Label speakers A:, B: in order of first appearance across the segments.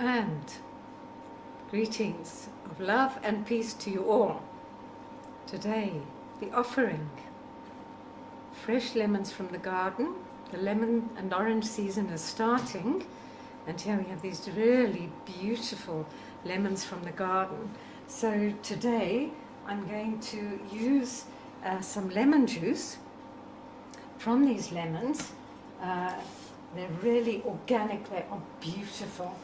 A: And greetings of love and peace to you all. Today, the offering. Fresh lemons from the garden. The lemon and orange season is starting. And here we have these really beautiful lemons from the garden. So today, I'm going to use some lemon juice from these lemons. They're really organic, they are beautiful.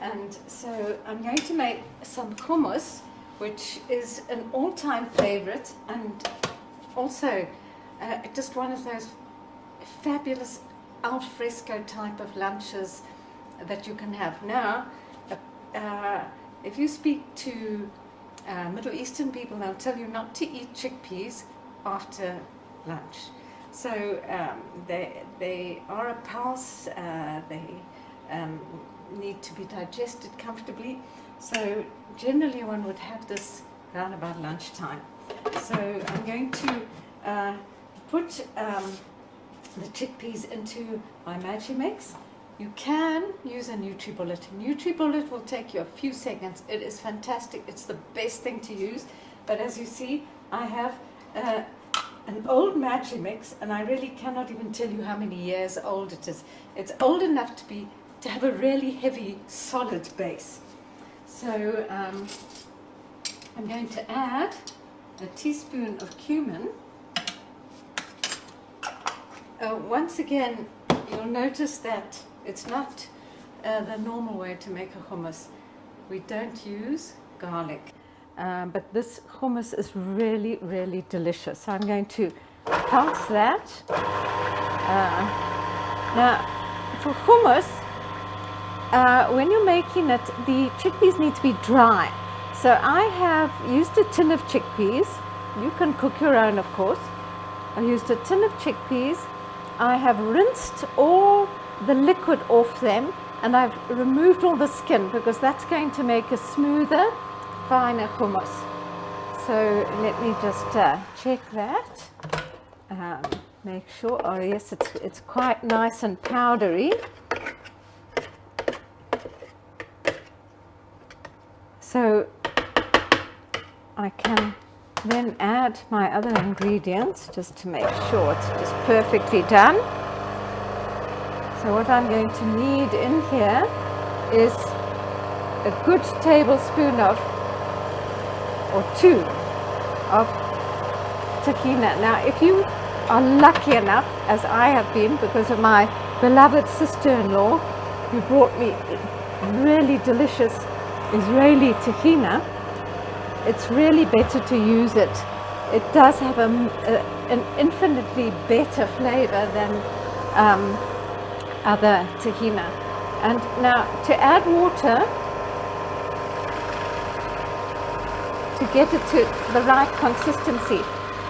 A: And so I'm going to make some hummus, which is an all-time favorite, and also just one of those fabulous al fresco type of lunches that you can have. Now, if you speak to Middle Eastern people, they'll tell you not to eat chickpeas after lunch. So they are a pulse, they need to be digested comfortably. So generally one would have this around about lunchtime. So I'm going to put the chickpeas into my Mezze mix. You can use a NutriBullet. NutriBullet will take you a few seconds. It is fantastic. It's the best thing to use. But as you see, I have an old Mezze mix, and I really cannot even tell you how many years old it is. It's old enough to have a really heavy, solid base. So I'm going to add a teaspoon of cumin. Once again, you'll notice that it's not the normal way to make a hummus. We don't use garlic. But this hummus is really, really delicious. So I'm going to pulse that. Now, for hummus, when you're making it, the chickpeas need to be dry. So I have used a tin of chickpeas. You can cook your own, of course. I used a tin of chickpeas. I have rinsed all the liquid off them, and I've removed all the skin because that's going to make a smoother, finer hummus. So let me just check that. Make sure. Oh yes, it's quite nice and powdery. So I can then add my other ingredients just to make sure it's just perfectly done. So what I'm going to need in here is a good tablespoon of, or 2 of tahini. Now if you are lucky enough, as I have been because of my beloved sister-in-law who brought me really delicious Israeli tahini, it's really better to use it. It does have an infinitely better flavor than other tahini. And now to add water, to get it to the right consistency,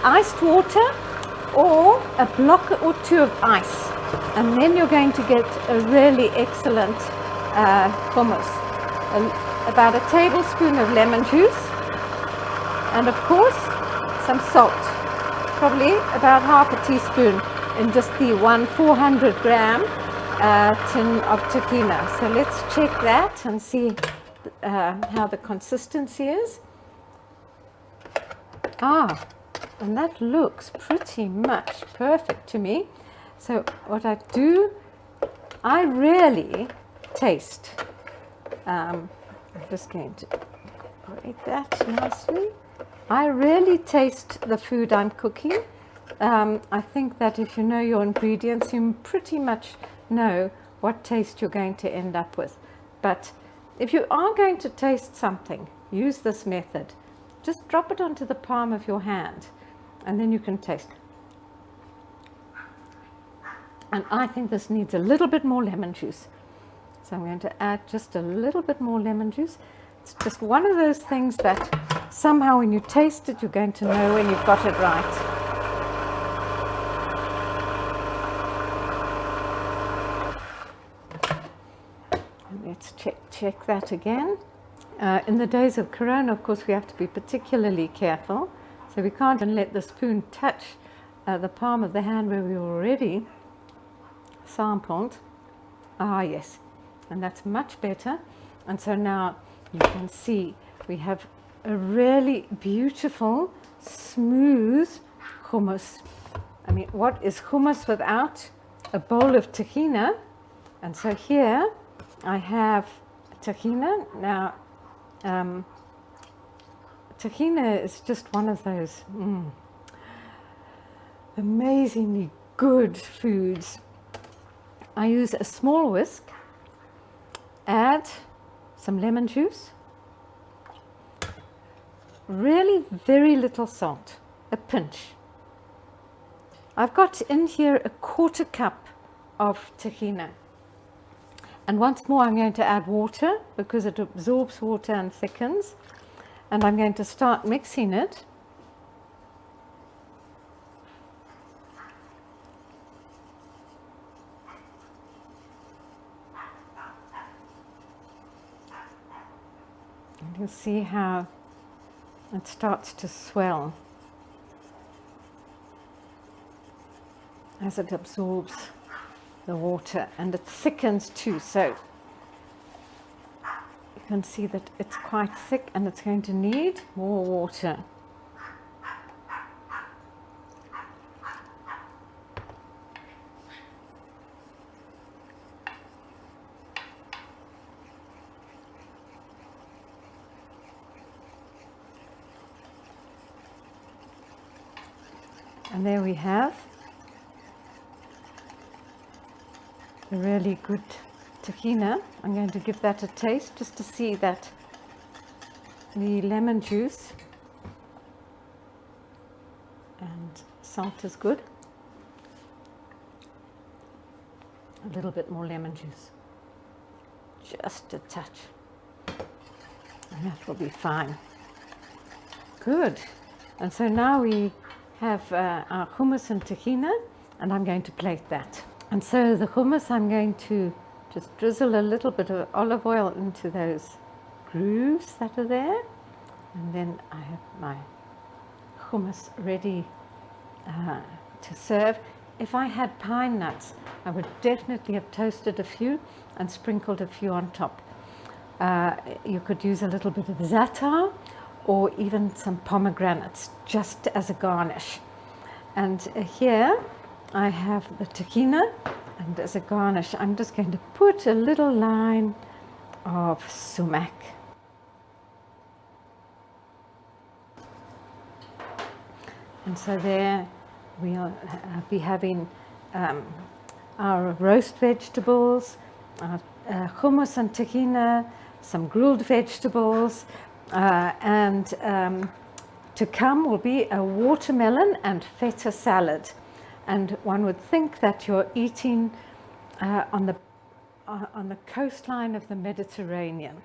A: iced water or a block or 2 of ice, and then you're going to get a really excellent hummus. About a tablespoon of lemon juice, and of course some salt, probably about half a teaspoon in just the 400 gram tin of tahini. So let's check that and see how the consistency is. And that looks pretty much perfect to me. So what I do, I really taste. I'm just going to grate that nicely. I really taste the food I'm cooking. I think that if you know your ingredients, you pretty much know what taste you're going to end up with. But if you are going to taste something, use this method. Just drop it onto the palm of your hand, and then you can taste. And I think this needs a little bit more lemon juice. So I'm going to add just a little bit more lemon juice. It's just one of those things that somehow when you taste it, you're going to know when you've got it right. And let's check that again. In the days of Corona, of course, we have to be particularly careful. So we can't even let the spoon touch the palm of the hand where we already sampled. Yes. And that's much better. And so now you can see we have a really beautiful, smooth hummus. I mean, what is hummus without a bowl of tahini? And so here I have tahini. Now, tahini is just one of those amazingly good foods. I use a small whisk, add some lemon juice, really very little salt, a pinch. I've got in here a 1/4 cup of tahini. And once more I'm going to add water because it absorbs water and thickens. And I'm going to start mixing it. And you'll see how it starts to swell as it absorbs the water, and it thickens too, so you can see that it's quite thick and it's going to need more water. And there we have a really good tahini. I'm going to give that a taste just to see that the lemon juice and salt is good. A little bit more lemon juice, just a touch, and that will be fine. Good. And so now we have our hummus and tahini, and I'm going to plate that. And so the hummus, I'm going to just drizzle a little bit of olive oil into those grooves that are there. And then I have my hummus ready to serve. If I had pine nuts, I would definitely have toasted a few and sprinkled a few on top. You could use a little bit of za'atar or even some pomegranates just as a garnish. And here I have the tahini, and as a garnish I'm just going to put a little line of sumac. And so there we'll be having our roast vegetables, hummus and tahini, some grilled vegetables, and to come will be a watermelon and feta salad. And one would think that you're eating on the coastline of the Mediterranean.